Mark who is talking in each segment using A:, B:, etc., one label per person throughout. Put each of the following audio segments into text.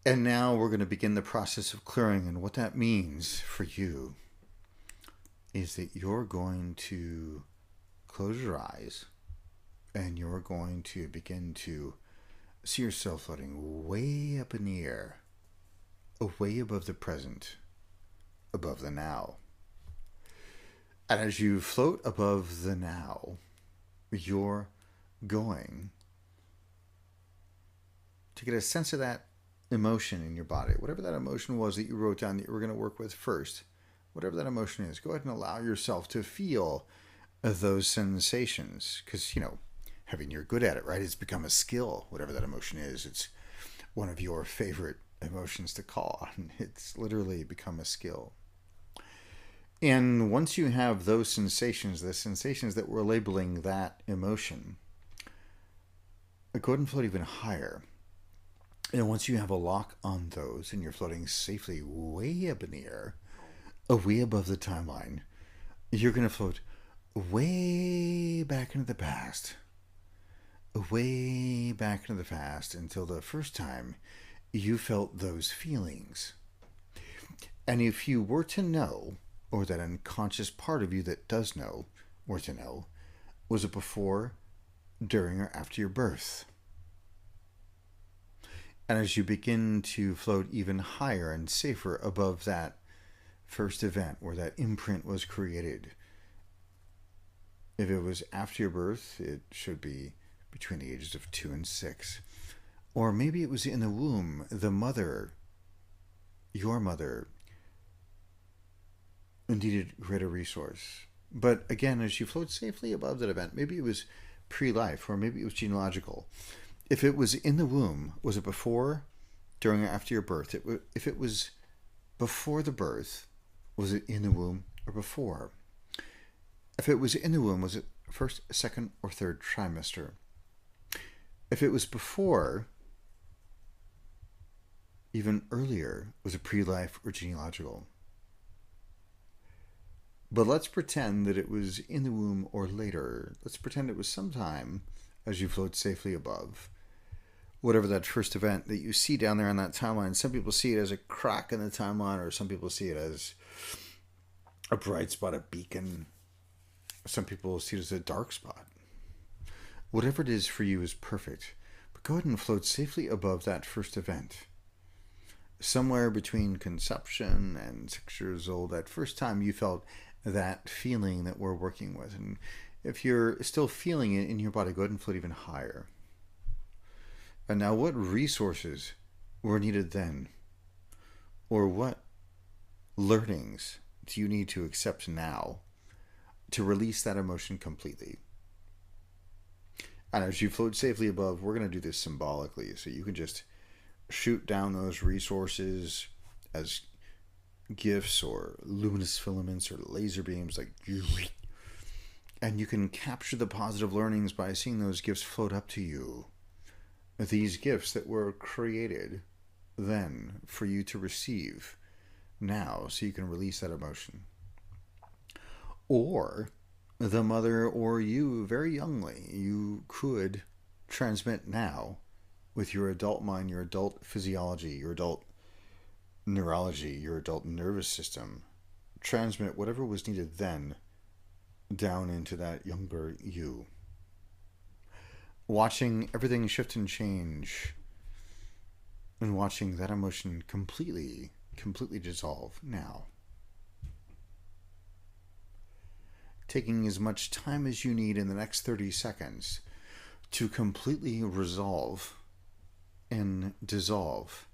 A: And now we're going to begin the process of clearing. And what that means for you is that you're going to close your eyes and you're going to begin to see yourself floating way up in the air, way above the present, above the now. And as you float above the now, you're going to get a sense of that emotion in your body. Whatever that emotion was that you wrote down that you were going to work with first, whatever that emotion is, go ahead and allow yourself to feel those sensations. Because, having you're good at it, right? It's become a skill, whatever that emotion is. It's one of your favorite emotions to call on. It's literally become a skill. And once you have those sensations, the sensations that we're labeling that emotion, go ahead and float even higher. And once you have a lock on those and you're floating safely way up in the air, way above the timeline, you're going to float way back into the past. Way back into the past until the first time you felt those feelings. And if you were to know, or that unconscious part of you that does know, were to know, was it before, during, or after your birth? And as you begin to float even higher and safer above that first event where that imprint was created, if it was after your birth, it should be between the ages of 2 and 6. Or maybe it was in the womb, the mother, your mother, needed greater resource. But again, as you float safely above that event, maybe it was pre-life, or maybe it was genealogical. If it was in the womb, was it before, during, or after your birth? If it was before the birth, was it in the womb or before? If it was in the womb, was it first, second, or third trimester? If it was before, even earlier, was it pre-life or genealogical? But let's pretend that it was in the womb or later. Let's pretend it was sometime as you float safely above whatever that first event that you see down there on that timeline. Some people see it as a crack in the timeline, or some people see it as a bright spot, a beacon. Some people see it as a dark spot. Whatever it is for you is perfect. But go ahead and float safely above that first event. Somewhere between conception and 6 years old, that first time you felt that feeling that we're working with. And if you're still feeling it in your body, go ahead and float even higher. And now, what resources were needed then? Or what learnings do you need to accept now to release that emotion completely? And as you float safely above, we're going to do this symbolically. So you can just shoot down those resources as gifts or luminous filaments or laser beams, and you can capture the positive learnings by seeing those gifts float up to you. These gifts that were created then for you to receive now, so you can release that emotion. Or the mother or you, very youngly, you could transmit now with your adult mind, your adult physiology, your adult neurology, your adult nervous system, transmit whatever was needed then down into that younger you. Watching everything shift and change, and watching that emotion completely dissolve now. Taking as much time as you need in the next 30 seconds to completely resolve and dissolve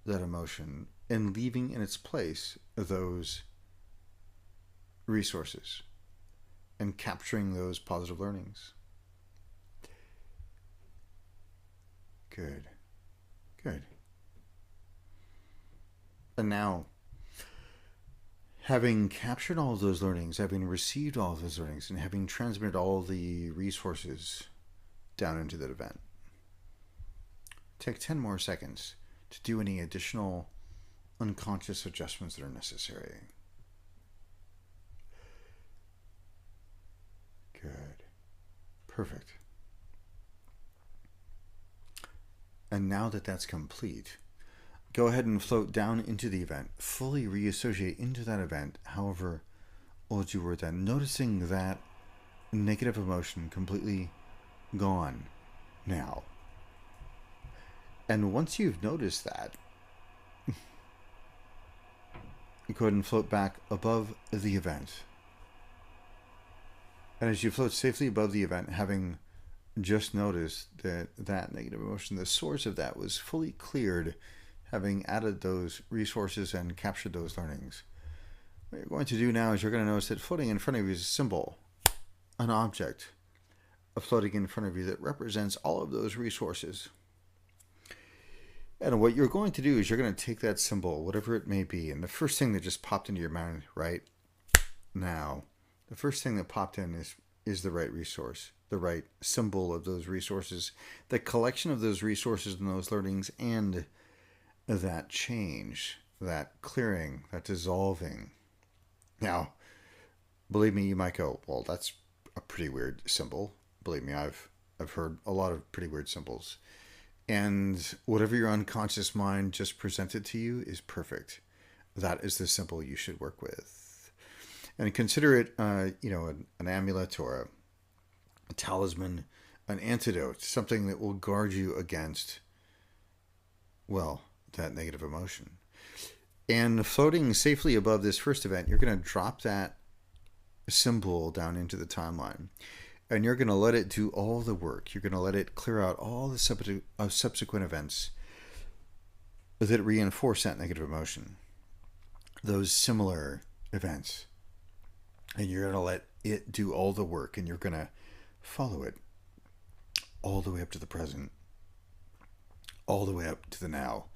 A: that emotion, and leaving in its place those resources and capturing those positive learnings. Good. And now, having captured all of those learnings, having received all of those learnings, and having transmitted all the resources down into that event, take 10 more seconds to do any additional unconscious adjustments that are necessary. Good. Perfect. And now that that's complete, go ahead and float down into the event. Fully reassociate into that event, however old you were then. Noticing that negative emotion completely gone now. And once you've noticed that, go ahead and float back above the event. And as you float safely above the event, having just noticed that that negative emotion, the source of that was fully cleared, having added those resources and captured those learnings. What you're going to do now is you're going to notice that floating in front of you is a symbol, an object floating in front of you that represents all of those resources. And what you're going to do is you're going to take that symbol, whatever it may be, and the first thing that just popped into your mind right now, the first thing that popped in is the right resource, the right symbol of those resources, the collection of those resources and those learnings, and that change, that clearing, that dissolving. Now, believe me, you might go, well, that's a pretty weird symbol. Believe me, I've heard a lot of pretty weird symbols. And whatever your unconscious mind just presented to you is perfect. That is the symbol you should work with. And consider it, an amulet or a talisman, an antidote, something that will guard you against, well, that negative emotion. And floating safely above this first event, you're going to drop that symbol down into the timeline. And you're going to let it do all the work. You're going to let it clear out all the subsequent events that reinforce that negative emotion, those similar events. And you're going to let it do all the work, and you're going to follow it all the way up to the present, all the way up to the now,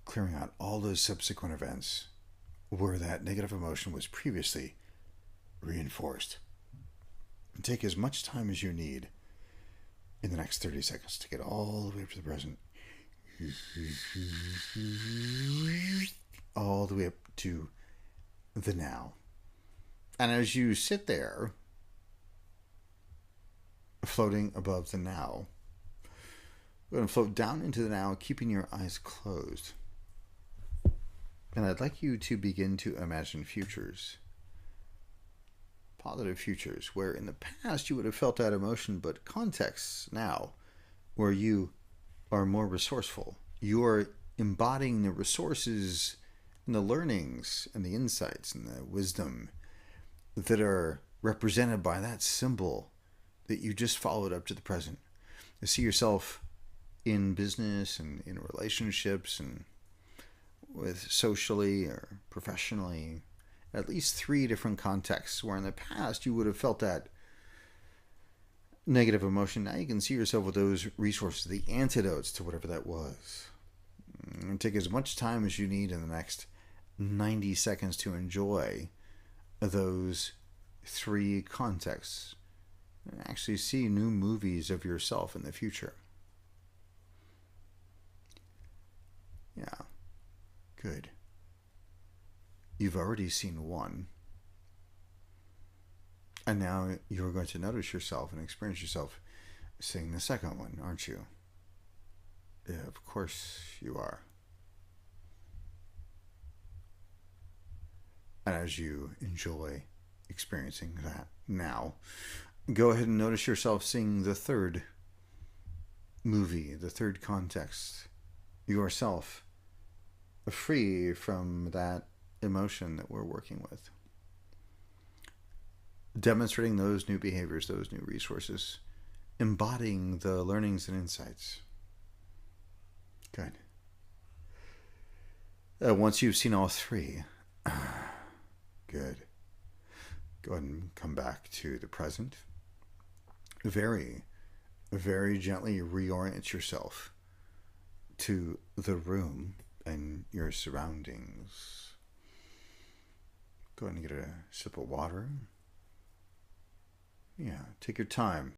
A: clearing out all those subsequent events where that negative emotion was previously reinforced. And take as much time as you need in the next 30 seconds to get all the way up to the present, all the way up to the now. And as you sit there, floating above the now, we're going to float down into the now, keeping your eyes closed. And I'd like you to begin to imagine futures. Positive futures, where in the past you would have felt that emotion, but contexts now where you are more resourceful. You are embodying the resources and the learnings and the insights and the wisdom that are represented by that symbol that you just followed up to the present. You see yourself in business and in relationships and with socially or professionally, at least 3 different contexts where in the past you would have felt that negative emotion. Now you can see yourself with those resources, the antidotes to whatever that was. And take as much time as you need in the next 90 seconds to enjoy those 3 contexts and actually see new movies of yourself in the future. Yeah, good. You've already seen one. And now you're going to notice yourself and experience yourself seeing the second one, aren't you? Yeah, of course you are. And as you enjoy experiencing that now, go ahead and notice yourself seeing the third movie, the third context, yourself free from that emotion that we're working with. Demonstrating those new behaviors, those new resources, embodying the learnings and insights. Good. Once you've seen all 3, good. Go ahead and come back to the present. Very, very gently reorient yourself to the room and your surroundings. Go ahead and get a sip of water. Yeah, take your time.